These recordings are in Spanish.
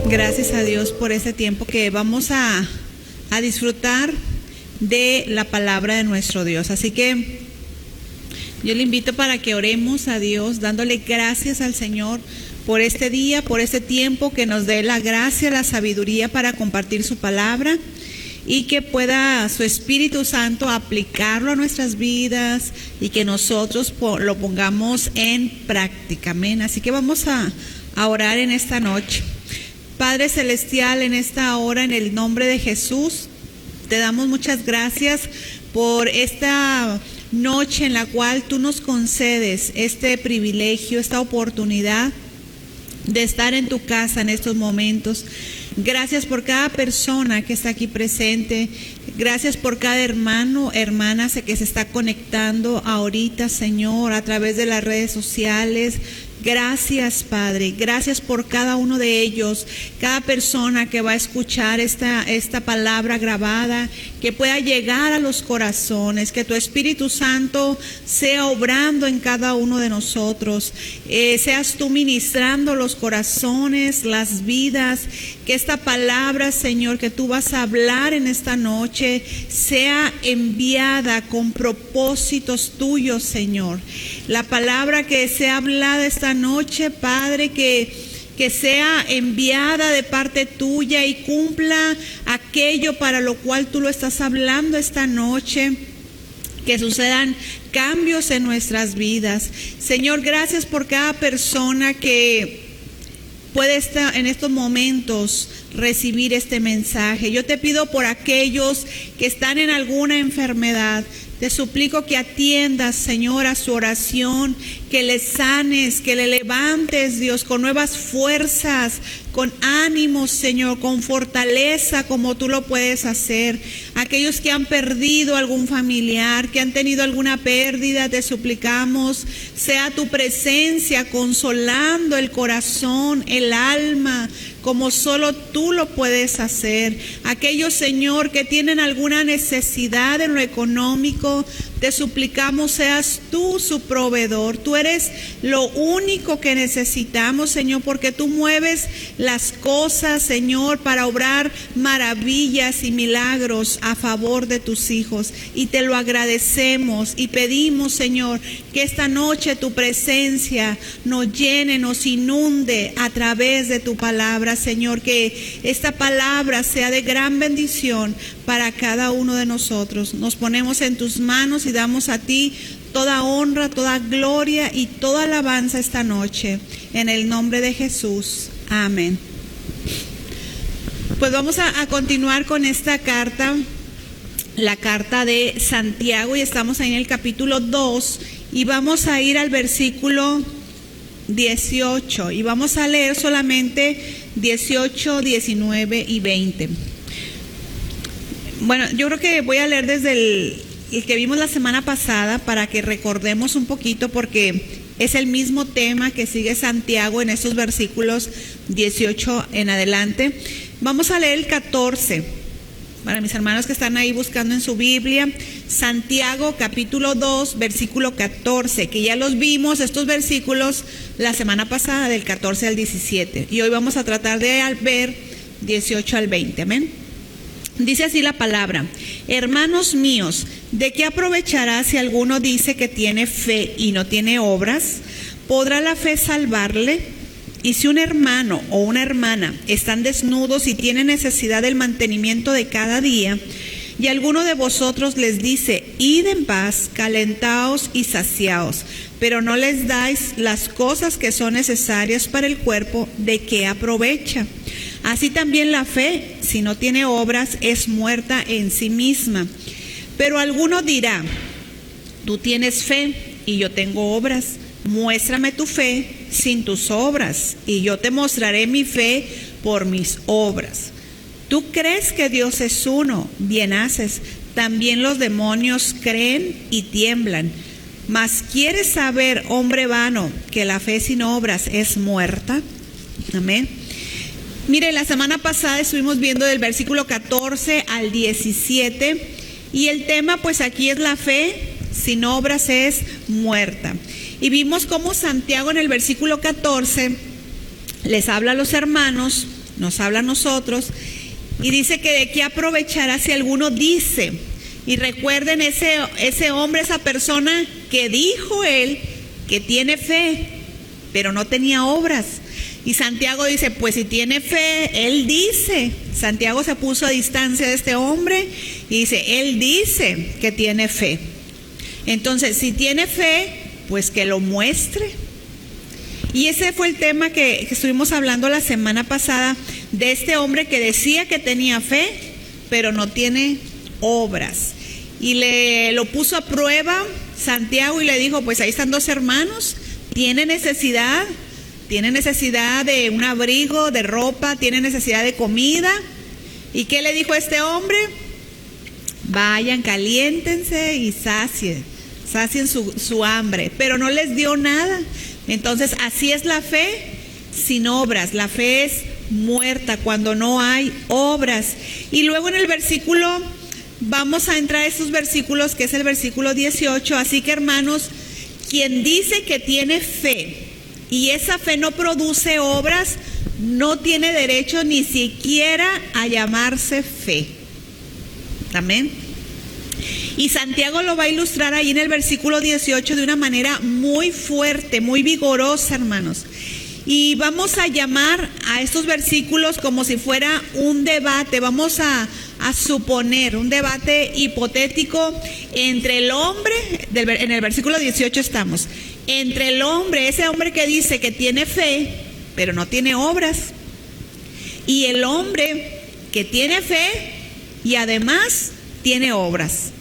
Gracias a Dios por este tiempo que vamos a disfrutar de la palabra de nuestro Dios. Así que yo le invito para que oremos a Dios, dándole gracias al Señor por este día, por este tiempo, que nos dé la gracia, la sabiduría para compartir su palabra y que pueda su Espíritu Santo aplicarlo a nuestras vidas y que nosotros lo pongamos en práctica. Amén. Así que vamos a orar en esta noche. Padre Celestial, en esta hora, en el nombre de Jesús, te damos muchas gracias por esta noche en la cual tú nos concedes este privilegio, esta oportunidad de estar en tu casa en estos momentos. Gracias por cada persona que está aquí presente. Gracias por cada hermano, hermana que se está conectando ahorita, Señor, a través de las redes sociales. Gracias, Padre. Gracias por cada uno de ellos, cada persona que va a escuchar esta palabra grabada, que pueda llegar a los corazones, que tu Espíritu Santo sea obrando en cada uno de nosotros, seas tú ministrando los corazones, las vidas, que esta palabra, Señor, que tú vas a hablar en esta noche, sea enviada con propósitos tuyos, Señor. La palabra que sea hablada esta noche, Padre, que sea enviada de parte tuya y cumpla aquello para lo cual tú lo estás hablando esta noche. Que sucedan cambios en nuestras vidas. Señor, gracias por cada persona que puede estar en estos momentos recibir este mensaje. Yo te pido por aquellos que están en alguna enfermedad. Te suplico que atiendas, Señor, a su oración, que le sanes, que le levantes, Dios, con nuevas fuerzas, con ánimos, Señor, con fortaleza como tú lo puedes hacer. Aquellos que han perdido algún familiar, que han tenido alguna pérdida, te suplicamos, sea tu presencia consolando el corazón, el alma, como solo tú lo puedes hacer. Aquellos, Señor, que tienen alguna necesidad en lo económico, te suplicamos seas tú su proveedor. Tú eres lo único que necesitamos, Señor, porque tú mueves las cosas, Señor, para obrar maravillas y milagros a favor de tus hijos. Y te lo agradecemos y pedimos, Señor, que esta noche tu presencia nos llene, nos inunde a través de tu palabra, Señor, que esta palabra sea de gran bendición para cada uno de nosotros. Nos ponemos en tus manos y damos a ti toda honra, toda gloria y toda alabanza esta noche. En el nombre de Jesús. Amén. Pues vamos a continuar con esta carta, la carta de Santiago, y estamos ahí en el capítulo 2 y vamos a ir al versículo 18 y vamos a leer solamente 18, 19 y 20. Bueno, yo creo que voy a leer desde el que vimos la semana pasada para que recordemos un poquito, porque es el mismo tema que sigue Santiago en estos versículos 18 en adelante. Vamos a leer el 14, para mis hermanos que están ahí buscando en su Biblia, Santiago capítulo 2, versículo 14, que ya los vimos estos versículos la semana pasada, del 14 al 17, y hoy vamos a tratar de ver 18 al 20, amén. Dice así la palabra: hermanos míos, ¿de qué aprovechará si alguno dice que tiene fe y no tiene obras? ¿Podrá la fe salvarle? Y si un hermano o una hermana están desnudos y tienen necesidad del mantenimiento de cada día, y alguno de vosotros les dice: id en paz, calentaos y saciaos, pero no les dais las cosas que son necesarias para el cuerpo, ¿de qué aprovecha? Así también la fe, si no tiene obras, es muerta en sí misma. Pero alguno dirá: tú tienes fe y yo tengo obras. Muéstrame tu fe sin tus obras, y yo te mostraré mi fe por mis obras. Tú crees que Dios es uno, bien haces. También los demonios creen y tiemblan. Mas ¿quieres saber, hombre vano, que la fe sin obras es muerta? Amén. Mire, la semana pasada estuvimos viendo del versículo 14 al 17 y el tema pues aquí es la fe sin obras es muerta. Y vimos cómo Santiago en el versículo 14 les habla a los hermanos nos habla a nosotros, y dice que de qué aprovechará si alguno dice. Y recuerden ese hombre, esa persona que dijo él que tiene fe, pero no tenía obras. Y Santiago dice, pues si tiene fe, él dice. Santiago se puso a distancia de este hombre y dice, él dice que tiene fe. Entonces, si tiene fe, pues que lo muestre. Y ese fue el tema que estuvimos hablando la semana pasada, de este hombre que decía que tenía fe, pero no tiene obras. Y lo puso a prueba Santiago y le dijo, pues ahí están dos hermanos, tienen necesidad de un abrigo, de ropa, tienen necesidad de comida. ¿Y qué le dijo este hombre? Vayan, caliéntense y sacien su hambre, pero no les dio nada. Entonces, así es la fe sin obras. La fe es muerta cuando no hay obras. Y luego en el versículo, vamos a entrar a estos versículos, que es el versículo 18. Así que, hermanos, quien dice que tiene fe y esa fe no produce obras, no tiene derecho ni siquiera a llamarse fe. Amén. Y Santiago lo va a ilustrar ahí en el versículo 18 de una manera muy fuerte, muy vigorosa, hermanos. Y vamos a llamar a estos versículos como si fuera un debate. Vamos a suponer un debate hipotético entre el hombre, en el versículo 18 estamos, entre el hombre, ese hombre que dice que tiene fe, pero no tiene obras, y el hombre que tiene fe y además tiene obras.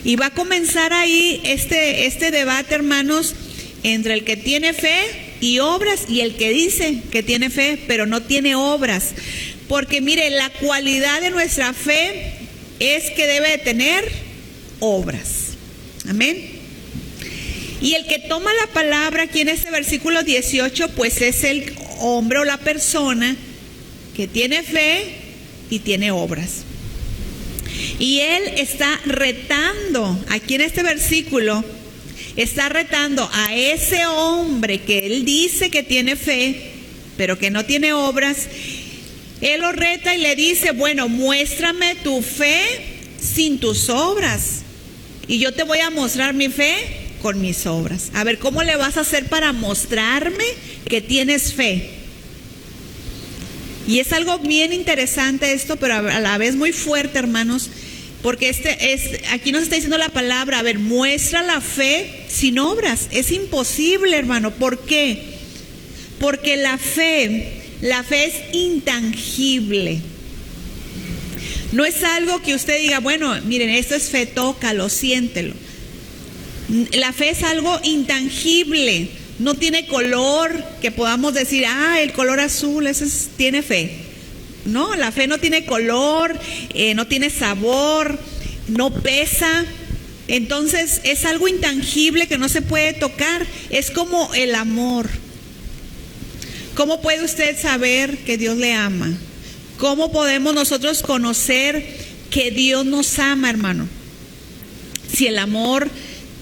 Y va a comenzar ahí este debate, hermanos, entre el que tiene fe y obras y el que dice que tiene fe pero no tiene obras. Porque mire, la cualidad de nuestra fe es que debe de tener obras. Amén. Y el que toma la palabra aquí en este versículo 18, pues es el hombre o la persona que tiene fe y tiene obras. Y él está retando, aquí en este versículo, está retando a ese hombre que él dice que tiene fe, pero que no tiene obras. Él lo reta y le dice, bueno, muéstrame tu fe sin tus obras, y yo te voy a mostrar mi fe con mis obras. A ver, ¿cómo le vas a hacer para mostrarme que tienes fe? Y es algo bien interesante esto, pero a la vez muy fuerte, hermanos, porque aquí nos está diciendo la palabra, a ver, muestra la fe sin obras. Es imposible, hermano. ¿Por qué? Porque la fe es intangible. No es algo que usted diga, bueno, miren, esto es fe, tócalo, siéntelo. La fe es algo intangible. No tiene color que podamos decir, el color azul, tiene fe. No, la fe no tiene color, no tiene sabor, no pesa. Entonces es algo intangible que no se puede tocar. Es como el amor. ¿Cómo puede usted saber que Dios le ama? ¿Cómo podemos nosotros conocer que Dios nos ama, hermano? Si el amor,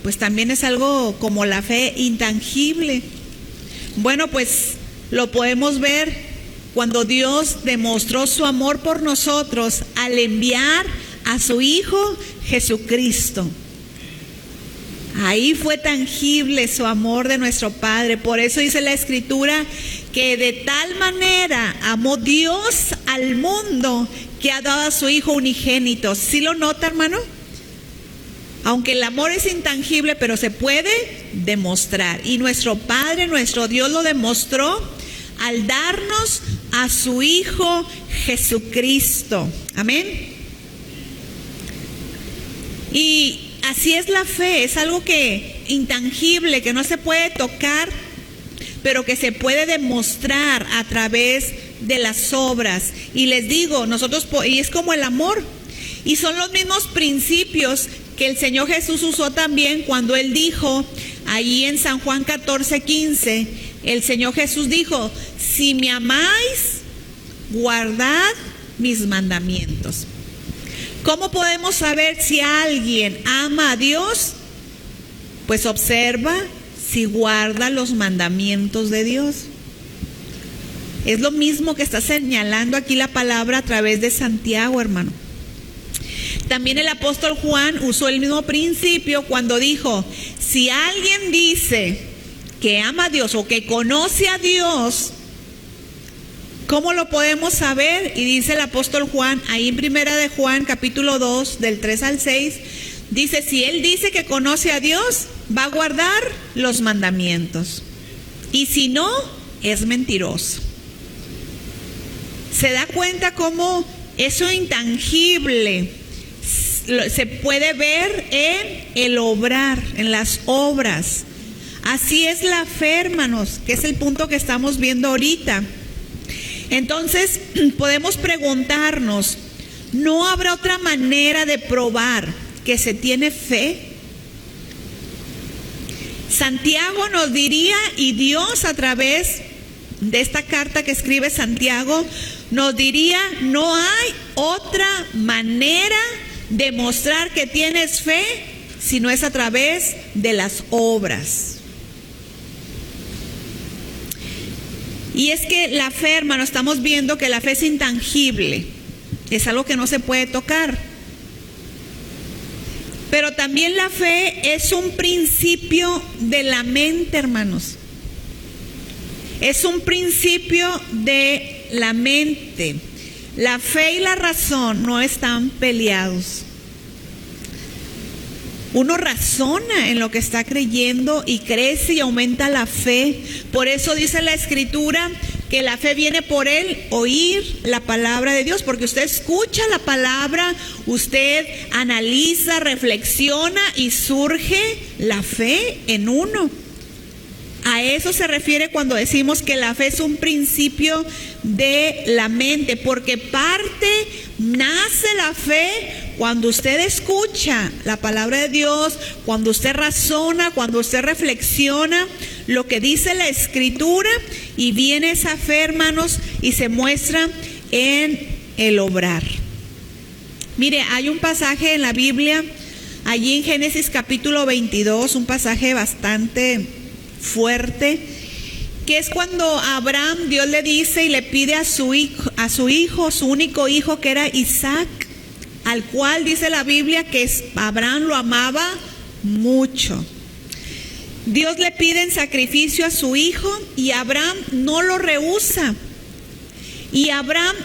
pues también es algo como la fe intangible. Bueno, pues lo podemos ver cuando Dios demostró su amor por nosotros al enviar a su Hijo Jesucristo. Ahí fue tangible su amor de nuestro Padre. Por eso dice la Escritura que de tal manera amó Dios al mundo que ha dado a su Hijo unigénito. ¿Sí lo nota, hermano? Aunque el amor es intangible, pero se puede demostrar. Y nuestro Padre, nuestro Dios lo demostró al darnos a su Hijo Jesucristo. Amén. Y así es la fe, es algo intangible, que no se puede tocar, pero que se puede demostrar a través de las obras. Y les digo, y es como el amor, y son los mismos principios que el Señor Jesús usó también cuando Él dijo, ahí en San Juan 14:15, el Señor Jesús dijo, si me amáis, guardad mis mandamientos. ¿Cómo podemos saber si alguien ama a Dios? Pues observa si guarda los mandamientos de Dios. Es lo mismo que está señalando aquí la palabra a través de Santiago, hermano. También el apóstol Juan usó el mismo principio cuando dijo, si alguien dice que ama a Dios o que conoce a Dios, ¿cómo lo podemos saber? Y dice el apóstol Juan, ahí en primera de Juan, capítulo 2, del 3 al 6, dice, si él dice que conoce a Dios, va a guardar los mandamientos. Y si no, es mentiroso. ¿Se da cuenta cómo eso intangible se puede ver en el obrar, en las obras? Así es la fe, hermanos, que es el punto que estamos viendo ahorita. Entonces, podemos preguntarnos, ¿no habrá otra manera de probar que se tiene fe? Santiago nos diría, y Dios a través de esta carta que escribe Santiago, nos diría, no hay otra manera de mostrar que tienes fe, sino es a través de las obras. Y es que la fe, hermano, estamos viendo que la fe es intangible, es algo que no se puede tocar. Pero también la fe es un principio de la mente, hermanos. Es un principio de la mente. La fe y la razón no están peleados. Uno razona en lo que está creyendo y crece y aumenta la fe. Por eso dice la Escritura que la fe viene por el oír la palabra de Dios, porque usted escucha la palabra, usted analiza, reflexiona y surge la fe en uno. A eso se refiere cuando decimos que la fe es un principio de la mente, porque nace la fe cuando usted escucha la palabra de Dios, cuando usted razona, cuando usted reflexiona lo que dice la Escritura, y viene esa fe, hermanos, y se muestra en el obrar. Mire, hay un pasaje en la Biblia, allí en Génesis capítulo 22, un pasaje bastante fuerte, que es cuando Abraham, Dios le dice y le pide a su hijo, su único hijo, que era Isaac, al cual dice la Biblia que Abraham lo amaba mucho. Dios le pide en sacrificio a su hijo y Abraham no lo rehúsa. Y Abraham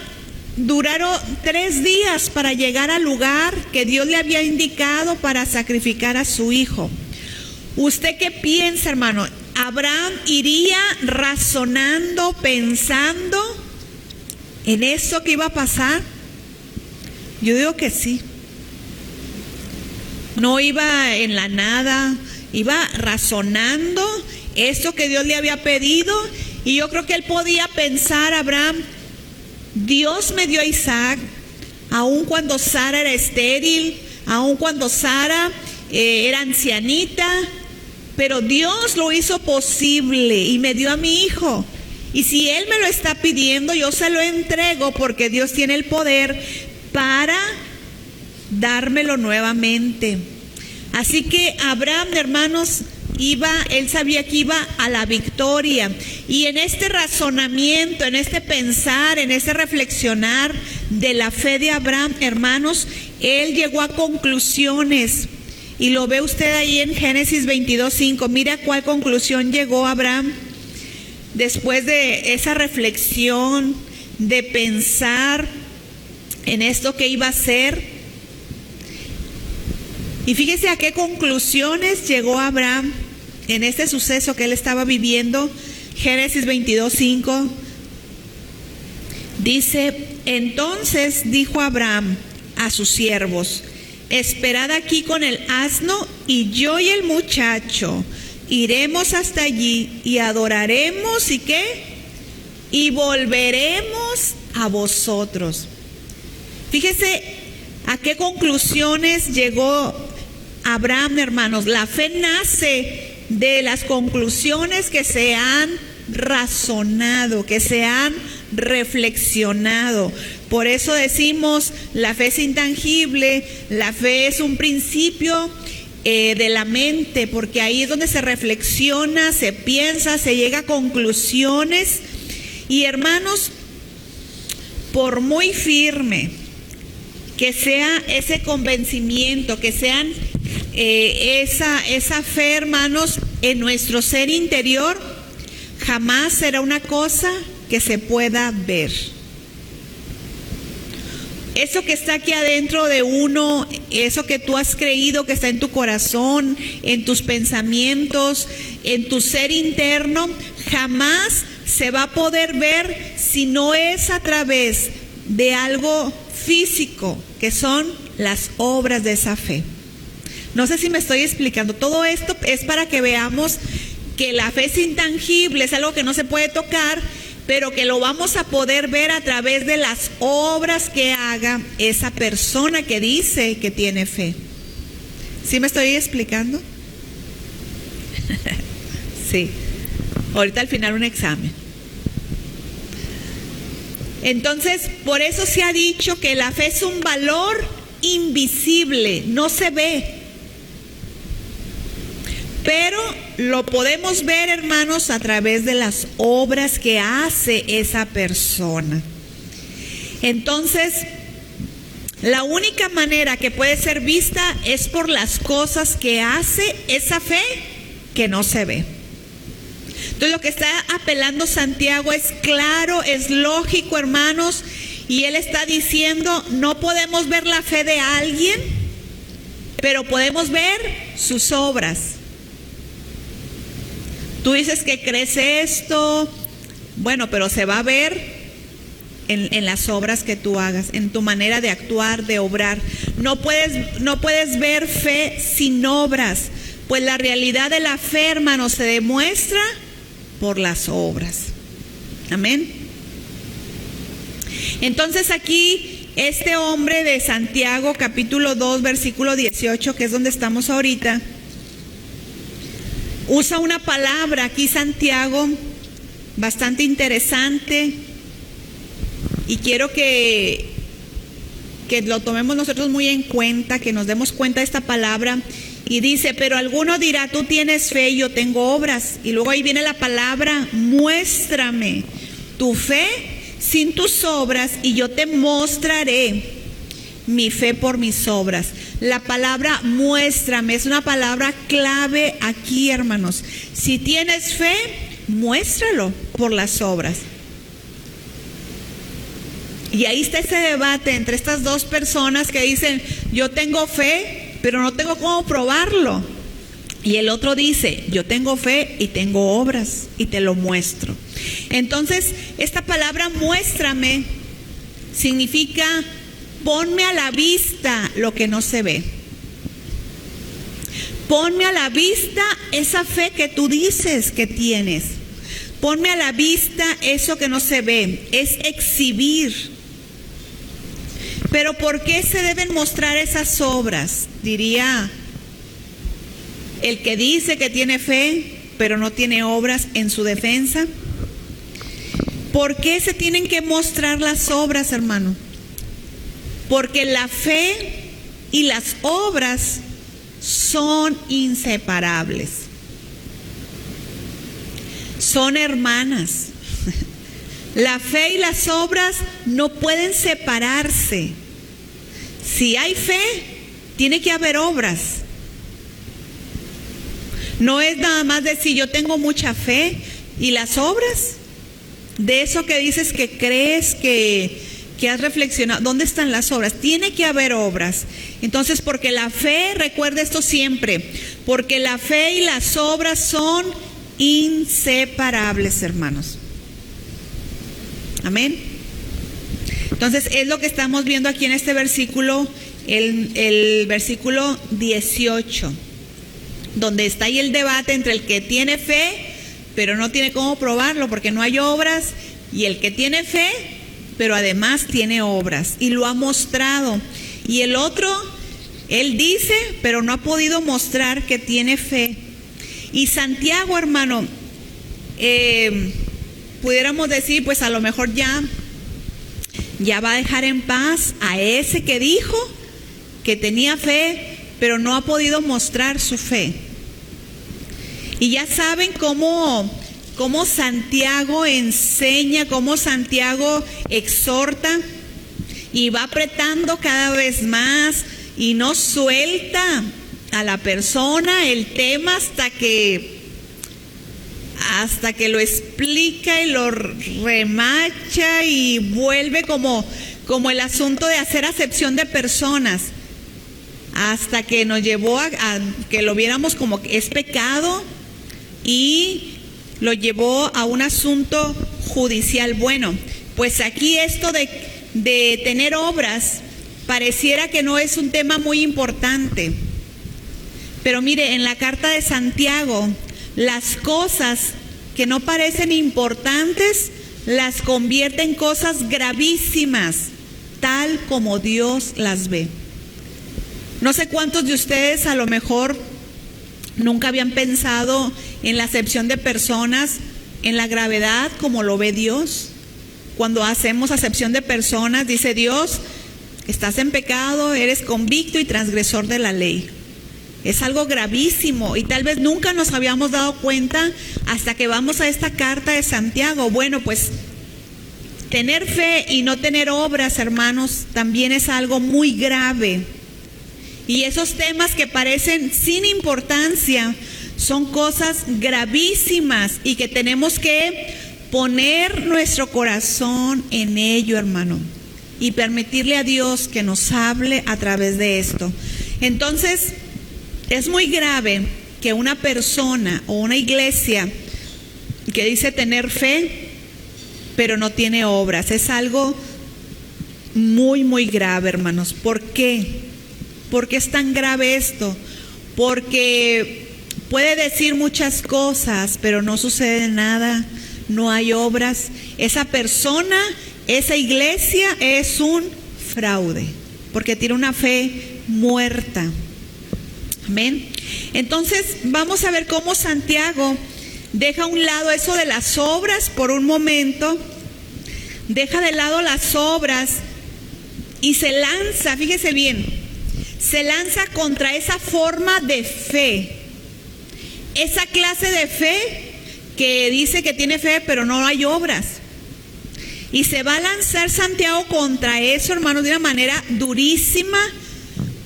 duraron 3 días para llegar al lugar que Dios le había indicado para sacrificar a su hijo. ¿Usted qué piensa, hermano? ¿Abraham iría razonando, pensando en eso que iba a pasar? Yo digo que sí. No iba en la nada, iba razonando esto que Dios le había pedido. Y yo creo que él podía pensar, Abraham, Dios me dio a Isaac, aun cuando Sara era estéril, aun cuando Sara era ancianita, pero Dios lo hizo posible y me dio a mi hijo. Y si Él me lo está pidiendo, yo se lo entrego, porque Dios tiene el poder para dármelo nuevamente. Así que Abraham, hermanos, él sabía que iba a la victoria. Y en este razonamiento, en este pensar, en este reflexionar de la fe de Abraham, hermanos, él llegó a conclusiones. Y lo ve usted ahí en Génesis 22:5. Mira a cuál conclusión llegó Abraham después de esa reflexión, de pensar en esto que iba a hacer. Y fíjese a qué conclusiones llegó Abraham en este suceso que él estaba viviendo. Génesis 22:5 dice: entonces dijo Abraham a sus siervos: esperad aquí con el asno, y yo y el muchacho iremos hasta allí y adoraremos, ¿y qué? Y volveremos a vosotros. Fíjese a qué conclusiones llegó Abraham, hermanos. La fe nace de las conclusiones que se han razonado, que se han reflexionado. Por eso decimos, la fe es intangible, la fe es un principio de la mente, porque ahí es donde se reflexiona, se piensa, se llega a conclusiones. Y hermanos, por muy firme que sea ese convencimiento, que sean esa fe, hermanos, en nuestro ser interior, jamás será una cosa que se pueda ver. Eso que está aquí adentro de uno, eso que tú has creído que está en tu corazón, en tus pensamientos, en tu ser interno, jamás se va a poder ver si no es a través de algo físico, que son las obras de esa fe. No sé si me estoy explicando. Todo esto es para que veamos que la fe es intangible, es algo que no se puede tocar, pero que lo vamos a poder ver a través de las obras que haga esa persona que dice que tiene fe. ¿Sí me estoy explicando? Sí. Ahorita al final un examen. Entonces, por eso se ha dicho que la fe es un valor invisible, no se ve. Pero lo podemos ver, hermanos, a través de las obras que hace esa persona. Entonces, la única manera que puede ser vista es por las cosas que hace esa fe que no se ve. Entonces, lo que está apelando Santiago es claro, es lógico, hermanos, y él está diciendo, no podemos ver la fe de alguien, pero podemos ver sus obras. Tú dices que crees esto, bueno, pero se va a ver en las obras que tú hagas, en tu manera de actuar, de obrar. No puedes ver fe sin obras, pues la realidad de la fe, hermanos, se demuestra por las obras. Amén. Entonces aquí este hombre de Santiago, capítulo 2, versículo 18, que es donde estamos ahorita, usa una palabra aquí Santiago bastante interesante, y quiero que lo tomemos nosotros muy en cuenta, que nos demos cuenta de esta palabra. Y dice, pero alguno dirá, tú tienes fe y yo tengo obras. Y luego ahí viene la palabra, muéstrame tu fe sin tus obras y yo te mostraré mi fe por mis obras. La palabra muéstrame es una palabra clave aquí, hermanos. Si tienes fe, muéstralo por las obras. Y ahí está ese debate entre estas dos personas que dicen, yo tengo fe, pero no tengo cómo probarlo. Y el otro dice, yo tengo fe y tengo obras y te lo muestro. Entonces, esta palabra muéstrame significa ponme a la vista lo que no se ve. Ponme a la vista esa fe que tú dices que tienes. Ponme a la vista eso que no se ve. Es exhibir. Pero ¿por qué se deben mostrar esas obras? Diría el que dice que tiene fe, pero no tiene obras en su defensa. ¿Por qué se tienen que mostrar las obras, hermano? Porque la fe y las obras son inseparables. Son hermanas. La fe y las obras no pueden separarse. Si hay fe, tiene que haber obras. No es nada más decir yo tengo mucha fe y las obras. De eso que dices que crees, que has reflexionado, ¿dónde están las obras? Tiene que haber obras. Entonces, porque la fe, recuerda esto siempre, porque la fe y las obras son inseparables, hermanos. Amén. Entonces es lo que estamos viendo aquí en este versículo, el versículo 18, donde está ahí el debate entre el que tiene fe pero no tiene cómo probarlo porque no hay obras, y el que tiene fe pero además tiene obras y lo ha mostrado. Y el otro, él dice pero no ha podido mostrar que tiene fe. Y Santiago, hermano, pudiéramos decir, pues a lo mejor ya va a dejar en paz a ese que dijo que tenía fe, pero no ha podido mostrar su fe. Y ya saben cómo cómo Santiago enseña, cómo Santiago exhorta y va apretando cada vez más y no suelta a la persona el tema hasta que lo explica y lo remacha y vuelve como el asunto de hacer acepción de personas, hasta que nos llevó a que lo viéramos como que es pecado y lo llevó a un asunto judicial. Bueno, pues aquí esto de tener obras pareciera que no es un tema muy importante, pero mire, en la carta de Santiago, las cosas que no parecen importantes las convierte en cosas gravísimas, tal como Dios las ve. No sé cuántos de ustedes a lo mejor nunca habían pensado en la acepción de personas, en la gravedad como lo ve Dios. Cuando hacemos acepción de personas, dice Dios, estás en pecado, eres convicto y transgresor de la ley. Es algo gravísimo y tal vez nunca nos habíamos dado cuenta hasta que vamos a esta carta de Santiago. Bueno, pues tener fe y no tener obras, hermanos, también es algo muy grave. Y esos temas que parecen sin importancia son cosas gravísimas y que tenemos que poner nuestro corazón en ello, hermano, y permitirle a Dios que nos hable a través de esto. Entonces, es muy grave que una persona o una iglesia que dice tener fe, pero no tiene obras. Es algo muy, muy grave, hermanos. ¿Por qué? ¿Por qué es tan grave esto? Porque puede decir muchas cosas, pero no sucede nada, no hay obras. Esa persona, esa iglesia es un fraude, porque tiene una fe muerta. Amén. Entonces vamos a ver cómo Santiago deja a un lado eso de las obras por un momento, deja de lado las obras y se lanza, fíjese bien, se lanza contra esa forma de fe, esa clase de fe que dice que tiene fe pero no hay obras. Y se va a lanzar Santiago contra eso, hermanos, de una manera durísima,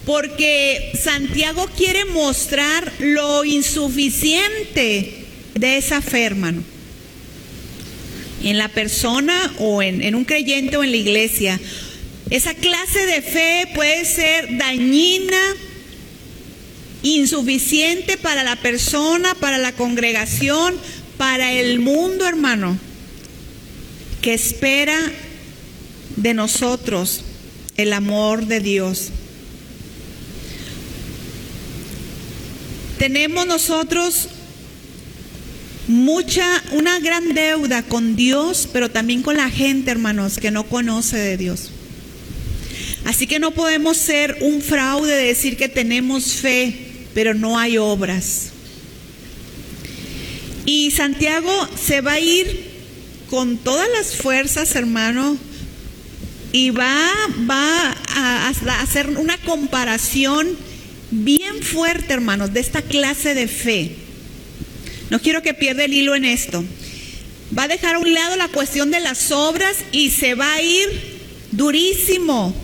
porque Santiago quiere mostrar lo insuficiente de esa fe, hermano, en la persona o en un creyente o en la iglesia. Esa clase de fe puede ser dañina, insuficiente para la persona, para la congregación, para el mundo, hermano, que espera de nosotros el amor de Dios. Tenemos nosotros una gran deuda con Dios, pero también con la gente, hermanos, que no conoce de Dios. Así que no podemos ser un fraude de decir que tenemos fe, pero no hay obras. Y Santiago se va a ir con todas las fuerzas, hermano, y va a hacer una comparación bien fuerte, hermanos, de esta clase de fe. No quiero que pierda el hilo en esto. Va a dejar a un lado la cuestión de las obras y se va a ir durísimo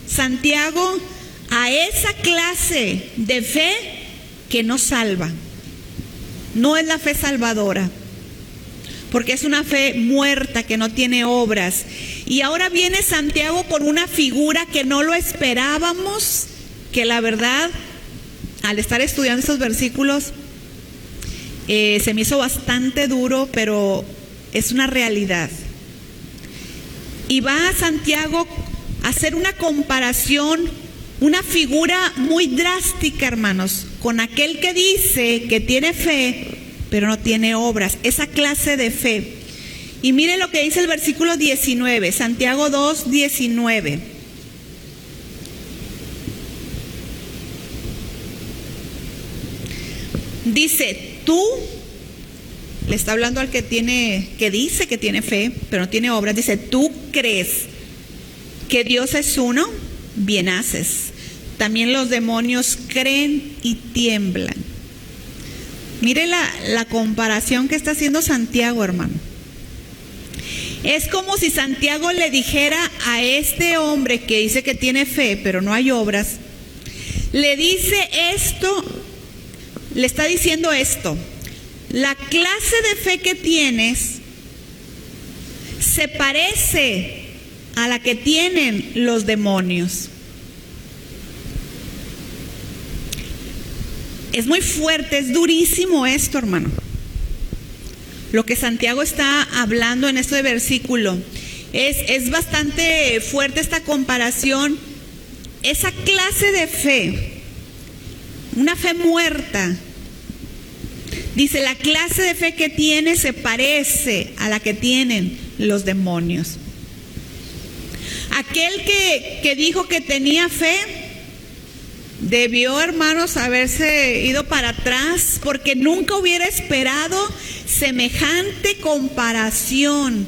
Santiago a esa clase de fe que no salva. No es la fe salvadora, porque es una fe muerta que no tiene obras. Y ahora viene Santiago con una figura que no lo esperábamos, que la verdad, al estar estudiando estos versículos, se me hizo bastante duro, pero es una realidad. Y va a Santiago a hacer una comparación, una figura muy drástica, hermanos, con aquel que dice que tiene fe, pero no tiene obras, esa clase de fe. Y mire lo que dice el versículo 19, Santiago 2, 19. Dice, tú, le está hablando al que dice que tiene fe, pero no tiene obras, dice, tú crees que Dios es uno, bien haces. También los demonios creen y tiemblan. Mire la comparación que está haciendo Santiago, hermano. Es como si Santiago le dijera a este hombre que dice que tiene fe, pero no hay obras, le dice esto, le está diciendo esto: la clase de fe que tienes se parece a la que tienen los demonios. Es muy fuerte, es durísimo esto, hermano. Lo que Santiago está hablando en este versículo es bastante fuerte esta comparación. Esa clase de fe, una fe muerta, dice, la clase de fe que tiene se parece a la que tienen los demonios. Aquel que dijo que tenía fe debió, hermanos, haberse ido para atrás, porque nunca hubiera esperado semejante comparación.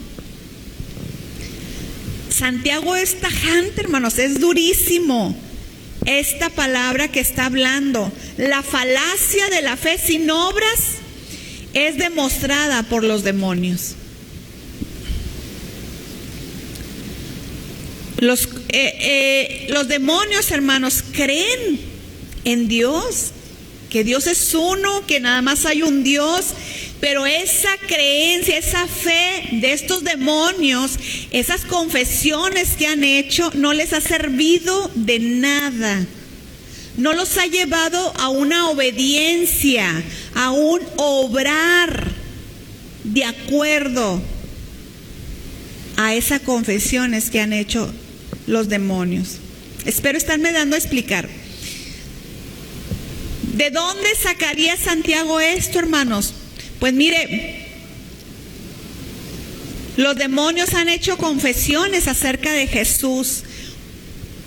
Santiago es tajante, hermanos, es durísimo esta palabra que está hablando. La falacia de la fe sin obras es demostrada por los demonios. Los demonios, hermanos, creen en Dios, que Dios es uno, que nada más hay un Dios, pero esa creencia, esa fe de estos demonios, esas confesiones que han hecho, no les ha servido de nada. No los ha llevado a una obediencia, a un obrar de acuerdo a esas confesiones que han hecho los demonios. Espero estarme dando a explicar. ¿De dónde sacaría Santiago esto, hermanos? Pues mire, los demonios han hecho confesiones acerca de Jesús.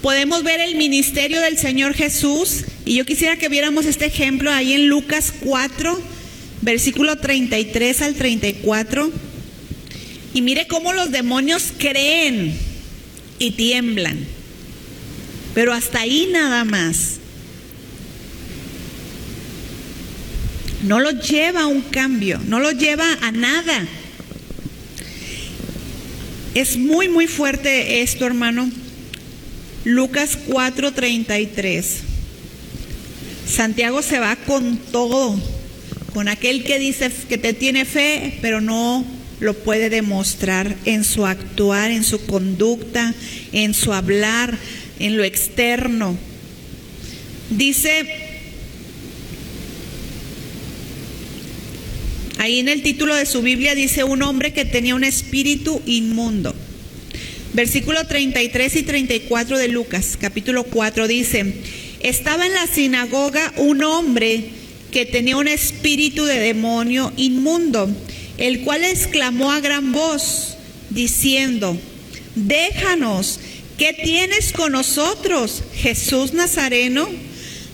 Podemos ver el ministerio del Señor Jesús, y yo quisiera que viéramos este ejemplo ahí en Lucas 4, versículo 33 al 34. Y mire cómo los demonios creen y tiemblan, pero hasta ahí nada más. No los lleva a un cambio, no los lleva a nada. Es muy, muy fuerte esto, hermano. Lucas 4:33. Santiago se va con todo, con aquel que dice que te tiene fe, pero no lo puede demostrar en su actuar, en su conducta, en su hablar, en lo externo. Dice ahí en el título de su Biblia, dice un hombre que tenía un espíritu inmundo. Versículo 33 y 34 de Lucas, capítulo 4, dice: estaba en la sinagoga un hombre que tenía un espíritu de demonio inmundo, el cual exclamó a gran voz, diciendo: déjanos, ¿qué tienes con nosotros, Jesús Nazareno?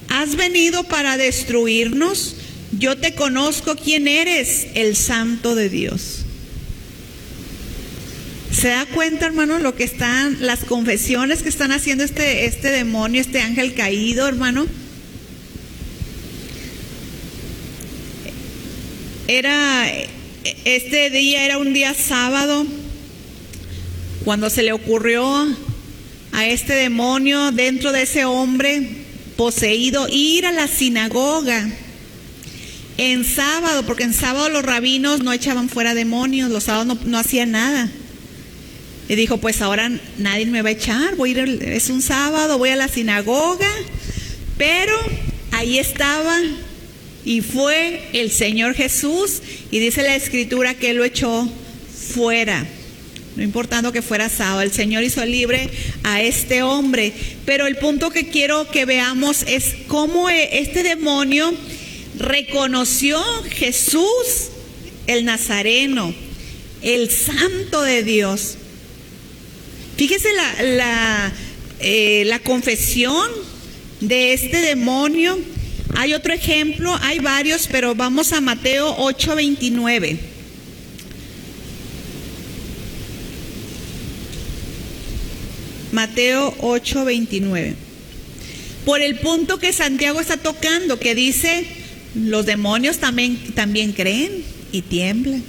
¿Has venido para destruirnos? Yo te conozco quién eres, el Santo de Dios. ¿Se da cuenta, hermano, lo que están, las confesiones que están haciendo este demonio, este ángel caído, hermano? Este día era un día sábado, cuando se le ocurrió a este demonio dentro de ese hombre poseído ir a la sinagoga en sábado, porque en sábado los rabinos no echaban fuera demonios, los sábados no hacían nada. Y dijo, pues ahora nadie me va a echar, es un sábado, voy a la sinagoga. Pero ahí estaba, y fue el Señor Jesús, y dice la Escritura que Él lo echó fuera, no importando que fuera sábado. El Señor hizo libre a este hombre. Pero el punto que quiero que veamos es cómo este demonio reconoció Jesús, el Nazareno, el Santo de Dios. Fíjese la confesión de este demonio. Hay otro ejemplo, hay varios, pero vamos a Mateo 8:29. Mateo 8:29. Por el punto que Santiago está tocando, que dice: los demonios también creen y tiemblan.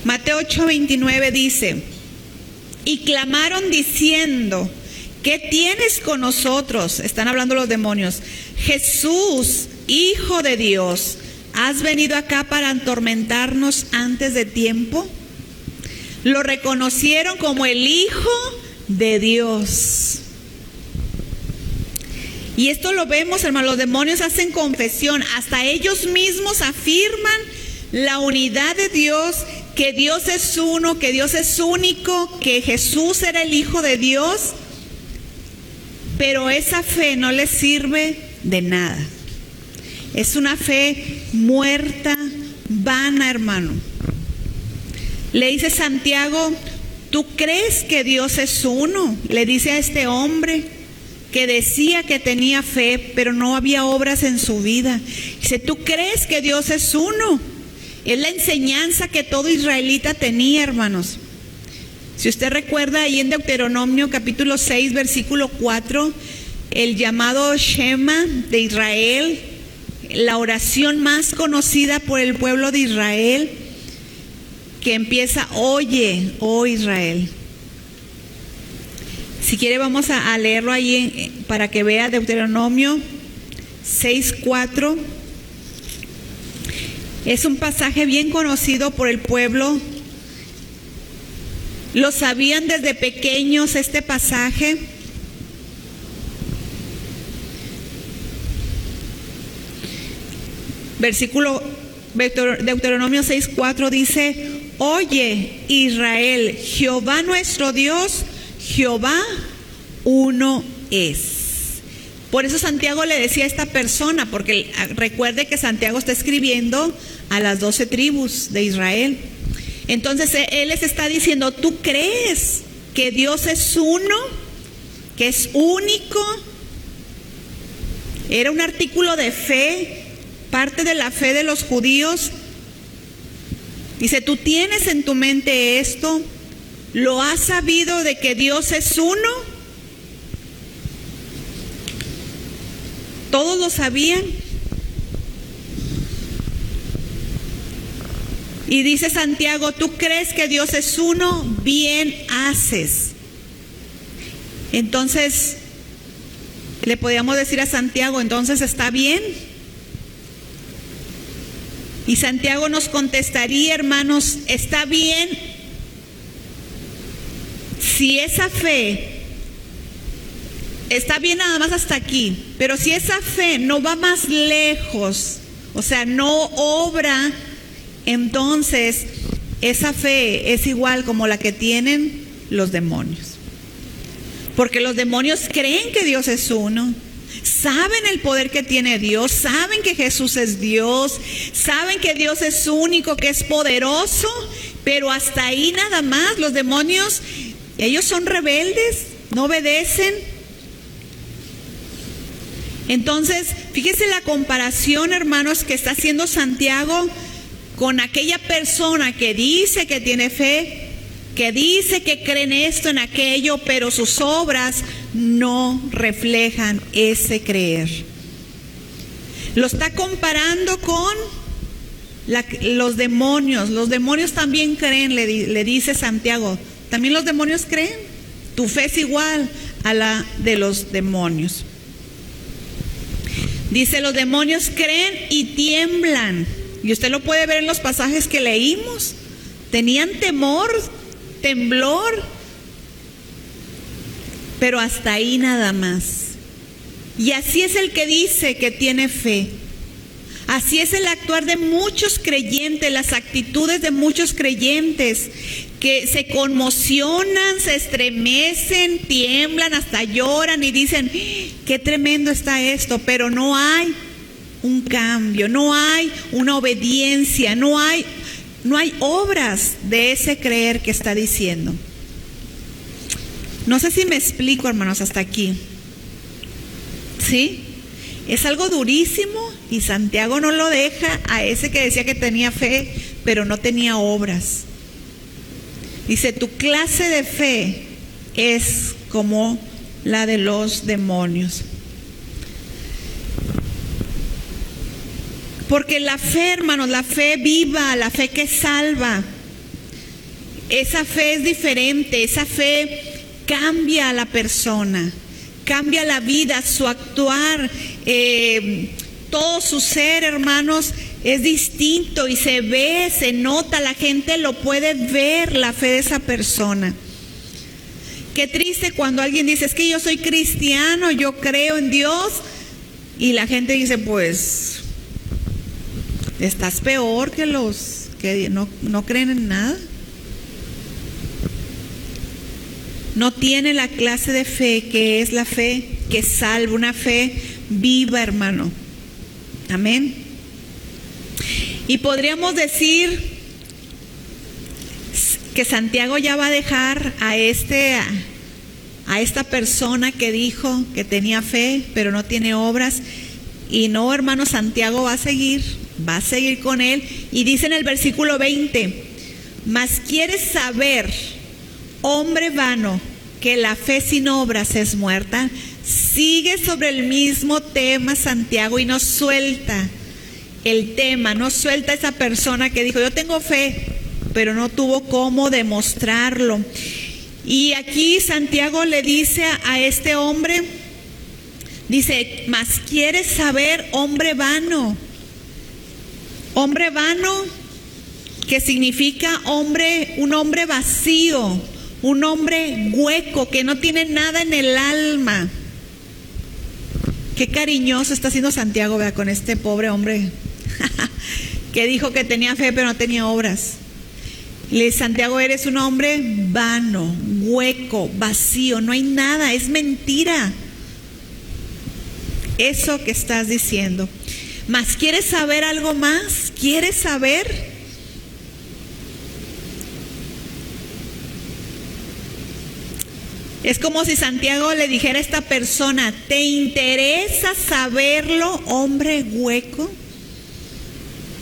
Mateo 8:29 dice: y clamaron diciendo: ¿qué tienes con nosotros? Están hablando los demonios. Jesús, Hijo de Dios, ¿has venido acá para atormentarnos antes de tiempo? Lo reconocieron como el Hijo de Dios. Y esto lo vemos, hermanos, los demonios hacen confesión, hasta ellos mismos afirman la unidad de Dios, que Dios es uno, que Dios es único, que Jesús era el Hijo de Dios, pero esa fe no les sirve de nada. Es una fe muerta, vana, hermano. Le dice Santiago: ¿tú crees que Dios es uno? Le dice a este hombre que decía que tenía fe, pero no había obras en su vida. Dice: ¿tú crees que Dios es uno? Es la enseñanza que todo israelita tenía, hermanos. Si usted recuerda ahí en Deuteronomio capítulo 6, versículo 4, el llamado Shema de Israel, la oración más conocida por el pueblo de Israel, que empieza: oye, oh Israel. Si quiere vamos a leerlo ahí para que vea Deuteronomio 6:4. Es un pasaje bien conocido por el pueblo. Lo sabían desde pequeños este pasaje. Deuteronomio 6:4 dice: oye Israel, Jehová nuestro Dios, Jehová uno es. Por eso Santiago le decía a esta persona, porque recuerde que Santiago está escribiendo a las 12 tribus de Israel. Entonces él les está diciendo: ¿tú crees que Dios es uno, que es único? Era un artículo de fe, parte de la fe de los judíos. Dice: ¿tú tienes en tu mente esto? ¿Lo has sabido de que Dios es uno? Todos lo sabían. Y dice Santiago: ¿tú crees que Dios es uno? Bien haces. Entonces le podíamos decir a Santiago: entonces está bien. Y Santiago nos contestaría, hermanos: está bien si esa fe está bien nada más hasta aquí, pero si esa fe no va más lejos, o sea, no obra, entonces esa fe es igual como la que tienen los demonios. Porque los demonios creen que Dios es uno, saben el poder que tiene Dios, saben que Jesús es Dios, saben que Dios es único, que es poderoso, pero hasta ahí nada más. Los demonios, ellos son rebeldes, no obedecen. Entonces, fíjese la comparación, hermanos, que está haciendo Santiago con aquella persona que dice que tiene fe, que dice que cree en esto, en aquello, pero sus obras no reflejan ese creer. Lo está comparando con los demonios. Los demonios también creen, le dice Santiago. ¿También los demonios creen? Tu fe es igual a la de los demonios. Dice: los demonios creen y tiemblan. Y usted lo puede ver en los pasajes que leímos. Tenían temor, temblor, pero hasta ahí nada más. Y así es el que dice que tiene fe. Así es el actuar de muchos creyentes, las actitudes de muchos creyentes, que se conmocionan, se estremecen, tiemblan, hasta lloran y dicen: qué tremendo está esto, pero no hay un cambio, no hay una obediencia, no hay obras de ese creer que está diciendo. No sé si me explico, hermanos, hasta aquí. ¿Sí? Es algo durísimo y Santiago no lo deja a ese que decía que tenía fe, pero no tenía obras. Dice: tu clase de fe es como la de los demonios. Porque la fe, hermanos, la fe viva, la fe que salva, esa fe es diferente, esa fe cambia a la persona, cambia la vida, su actuar, todo su ser, hermanos, es distinto y se ve, se nota, la gente lo puede ver, la fe de esa persona. Qué triste cuando alguien dice, es que yo soy cristiano, yo creo en Dios, y la gente dice, pues, estás peor que los que no creen en nada. No tiene la clase de fe que es la fe que salva, una fe viva, hermano. Amén. Y podríamos decir que Santiago ya va a dejar a esta persona que dijo que tenía fe, pero no tiene obras. Y no, hermano, Santiago va a seguir con él. Y dice en el versículo 20, mas quieres saber, hombre vano, que la fe sin obras es muerta. Sigue sobre el mismo tema Santiago y no suelta el tema, no suelta esa persona que dijo, yo tengo fe, pero no tuvo cómo demostrarlo. Y aquí Santiago le dice a este hombre, dice, mas quieres saber, hombre vano. Hombre vano, que significa un hombre vacío, un hombre hueco, que no tiene nada en el alma. Qué cariñoso está haciendo Santiago, vea, con este pobre hombre que dijo que tenía fe pero no tenía obras. Le dice, Santiago, eres un hombre vano, hueco, vacío, no hay nada, es mentira eso que estás diciendo. Mas ¿quieres saber algo más? ¿Quieres saber? Es como si Santiago le dijera a esta persona, ¿te interesa saberlo, hombre hueco?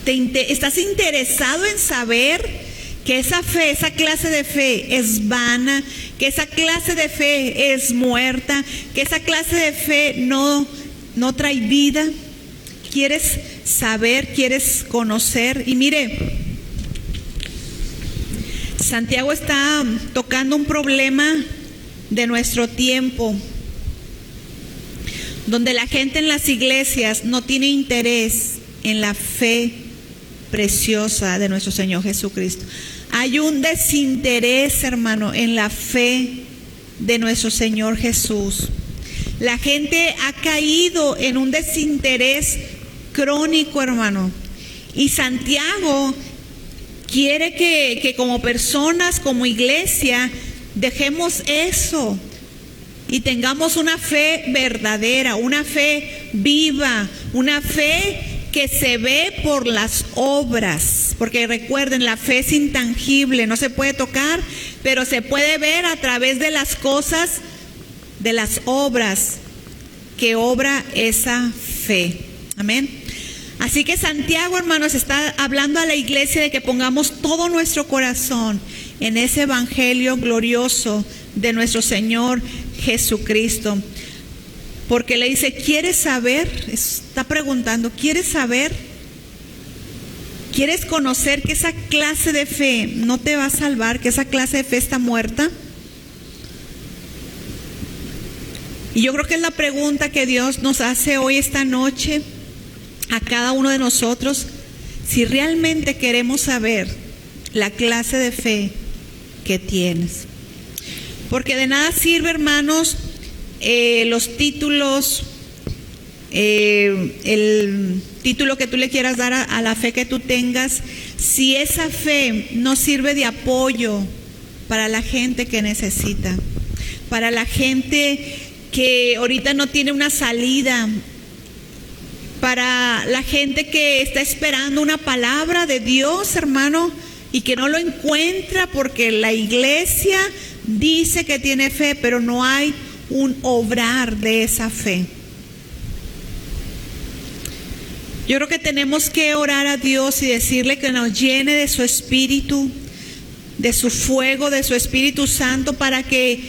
¿Estás interesado en saber que esa fe, esa clase de fe es vana, que esa clase de fe es muerta, que esa clase de fe no trae vida? ¿Quieres saber? ¿Quieres conocer? Y mire, Santiago está tocando un problema de nuestro tiempo, donde la gente en las iglesias no tiene interés en la fe preciosa de nuestro Señor Jesucristo. Hay un desinterés, hermano, en la fe de nuestro Señor Jesús. La gente ha caído en un desinterés crónico, hermano. Y Santiago quiere que como personas, como iglesia, dejemos eso y tengamos una fe verdadera, una fe viva, una fe que se ve por las obras, porque recuerden, la fe es intangible, no se puede tocar, pero se puede ver a través de las cosas, de las obras que obra esa fe. Amén. Así que Santiago, hermanos, está hablando a la iglesia de que pongamos todo nuestro corazón en ese evangelio glorioso de nuestro Señor Jesucristo. Porque le dice, ¿quieres saber? Está preguntando, ¿quieres saber? ¿Quieres conocer que esa clase de fe no te va a salvar, que esa clase de fe está muerta? Y yo creo que es la pregunta que Dios nos hace hoy, esta noche, a cada uno de nosotros, si realmente queremos saber la clase de fe que tienes. Porque de nada sirve, hermanos, los títulos, el título que tú le quieras dar a la fe que tú tengas, si esa fe no sirve de apoyo para la gente que necesita, para la gente que ahorita no tiene una salida, para la gente que está esperando una palabra de Dios, hermano, y que no lo encuentra porque la iglesia dice que tiene fe, pero no hay un obrar de esa fe. Yo creo que tenemos que orar a Dios y decirle que nos llene de su espíritu, de su fuego, de su Espíritu Santo, para que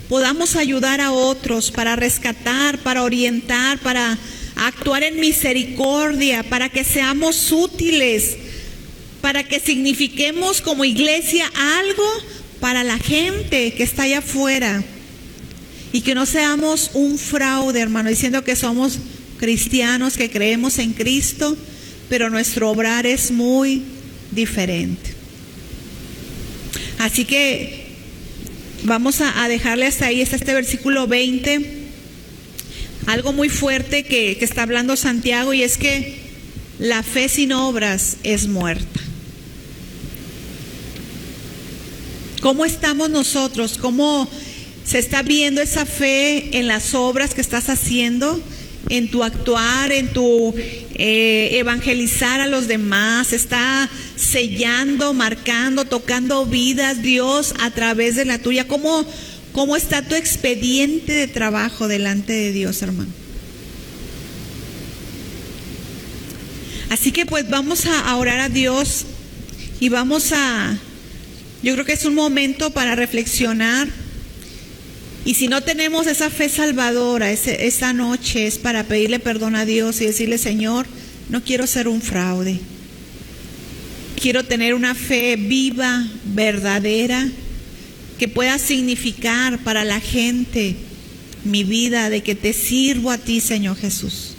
podamos ayudar a otros, para rescatar, para orientar, para a actuar en misericordia, para que seamos útiles, para que signifiquemos como iglesia algo para la gente que está allá afuera, y que no seamos un fraude, hermano, diciendo que somos cristianos, que creemos en Cristo, pero nuestro obrar es muy diferente. Así que vamos a dejarle hasta ahí, está este versículo 20, algo muy fuerte que está hablando Santiago, y es que la fe sin obras es muerta. ¿Cómo estamos nosotros? ¿Cómo se está viendo esa fe en las obras que estás haciendo, en tu actuar, en tu evangelizar a los demás? ¿Está sellando, marcando, tocando vidas Dios a través de la tuya? ¿Cómo está tu expediente de trabajo delante de Dios, hermano? Así que pues vamos a orar a Dios y yo creo que es un momento para reflexionar. Y si no tenemos esa fe salvadora, esa noche es para pedirle perdón a Dios y decirle: Señor, no quiero ser un fraude. Quiero tener una fe viva, verdadera, que pueda significar para la gente mi vida, de que te sirvo a ti, Señor Jesús.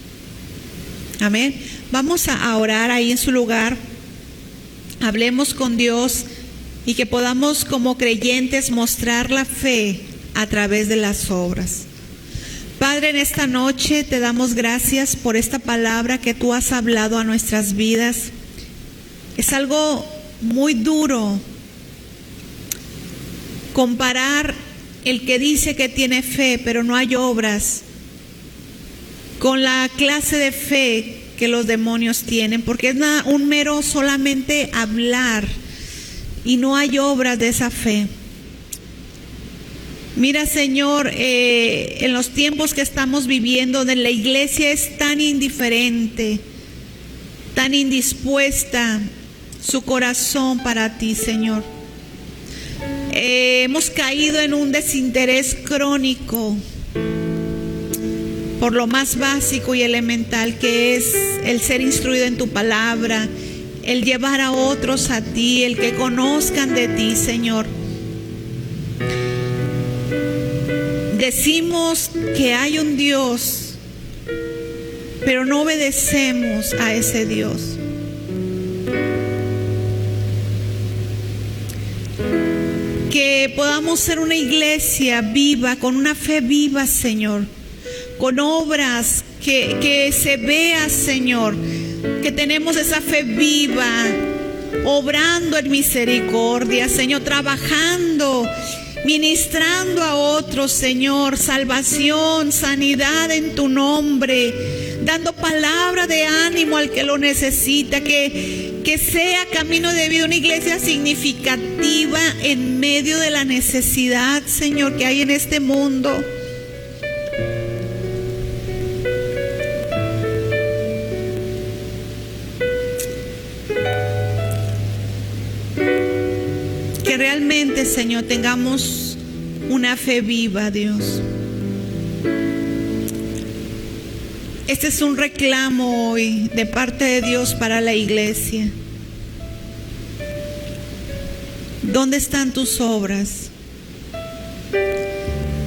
Amén. Vamos a orar ahí en su lugar. Hablemos con Dios y que podamos como creyentes mostrar la fe a través de las obras. Padre, en esta noche te damos gracias por esta palabra que tú has hablado a nuestras vidas. Es algo muy duro comparar el que dice que tiene fe pero no hay obras con la clase de fe que los demonios tienen, porque es un mero solamente hablar y no hay obras de esa fe. Mira, Señor, en los tiempos que estamos viviendo, donde la iglesia es tan indiferente, tan indispuesta, su corazón para ti, Señor. Hemos caído en un desinterés crónico por lo más básico y elemental, que es el ser instruido en tu palabra, el llevar a otros a ti, el que conozcan de ti, Señor. Decimos que hay un Dios, pero no obedecemos a ese Dios. Que podamos ser una iglesia viva, con una fe viva, Señor, con obras que se vea, Señor, que tenemos esa fe viva, obrando en misericordia, Señor, trabajando, ministrando a otros, Señor, salvación, sanidad en tu nombre, dando palabra de ánimo al que lo necesita, que sea camino de vida, una iglesia significativa en medio de la necesidad, Señor, que hay en este mundo. Que realmente, Señor, tengamos una fe viva, Dios. Este es un reclamo hoy de parte de Dios para la iglesia. ¿Dónde están tus obras?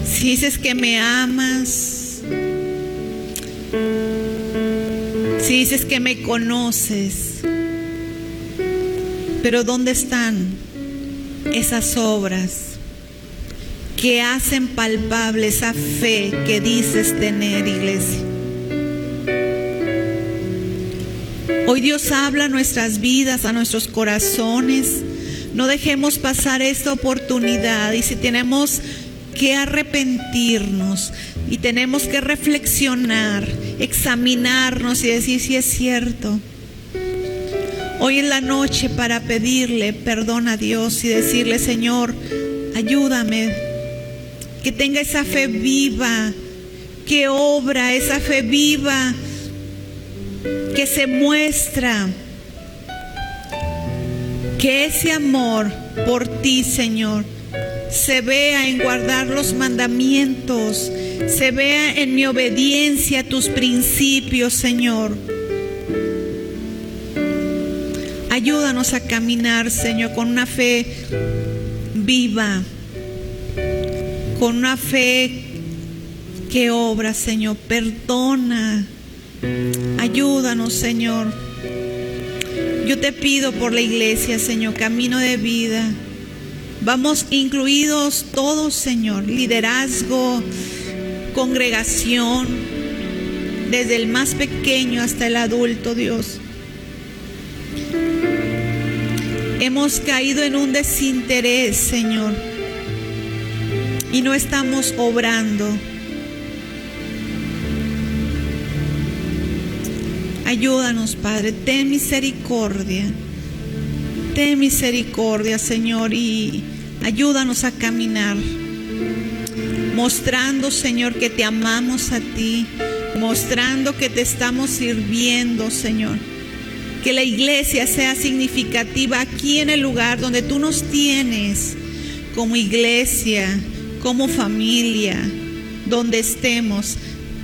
Si dices que me amas, si dices que me conoces, pero ¿dónde están esas obras que hacen palpable esa fe que dices tener, iglesia? Hoy Dios habla a nuestras vidas, a nuestros corazones. No dejemos pasar esta oportunidad, y si tenemos que arrepentirnos y tenemos que reflexionar, examinarnos y decir si es cierto. Hoy es la noche para pedirle perdón a Dios y decirle: Señor, ayúdame, que tenga esa fe viva, que obra, esa fe viva, que se muestra, que ese amor por ti, Señor, se vea en guardar los mandamientos, se vea en mi obediencia a tus principios, Señor. Ayúdanos a caminar, Señor, con una fe viva, con una fe que obra, Señor. Perdona, ayúdanos, Señor. Yo te pido por la iglesia, Señor, Camino de Vida. Vamos incluidos todos, Señor, liderazgo, congregación, desde el más pequeño hasta el adulto, Dios. Hemos caído en un desinterés, Señor, y no estamos obrando. Ayúdanos, Padre, ten misericordia, Señor, y ayúdanos a caminar, mostrando, Señor, que te amamos a ti, mostrando que te estamos sirviendo, Señor. Que la iglesia sea significativa aquí en el lugar donde tú nos tienes, como iglesia, como familia, donde estemos.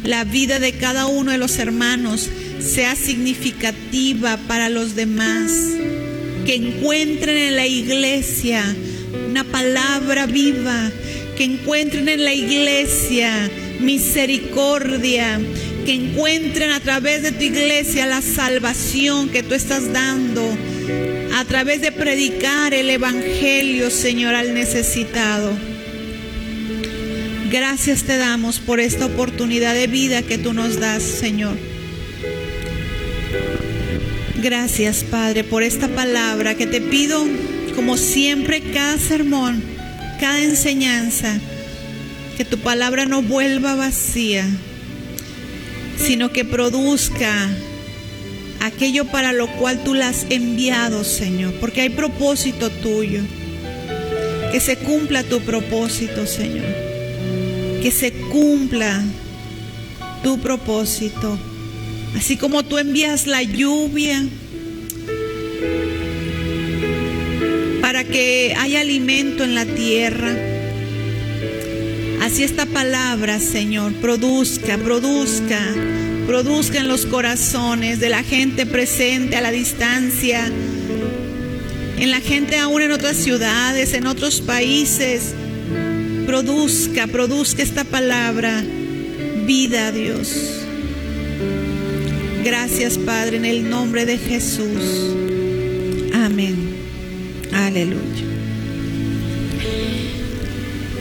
La vida de cada uno de los hermanos sea significativa para los demás. Que encuentren en la iglesia una palabra viva, que encuentren en la iglesia misericordia, que encuentren a través de tu iglesia la salvación que tú estás dando, a través de predicar el evangelio, Señor, al necesitado. Gracias te damos por esta oportunidad de vida que tú nos das, Señor. Gracias, Padre, por esta palabra que te pido, como siempre, cada sermón, cada enseñanza, que tu palabra no vuelva vacía, sino que produzca aquello para lo cual tú la has enviado, Señor, porque hay propósito tuyo. Que se cumpla tu propósito, Señor, que se cumpla tu propósito. Así como tú envías la lluvia para que haya alimento en la tierra, así esta palabra, Señor, produzca en los corazones de la gente presente a la distancia, en la gente aún en otras ciudades, en otros países. Produzca esta palabra vida, Dios. Gracias, Padre, en el nombre de Jesús. Amén. Aleluya.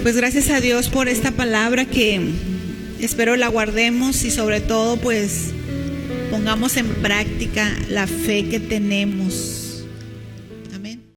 Pues gracias a Dios por esta palabra que espero la guardemos y sobre todo pues pongamos en práctica la fe que tenemos.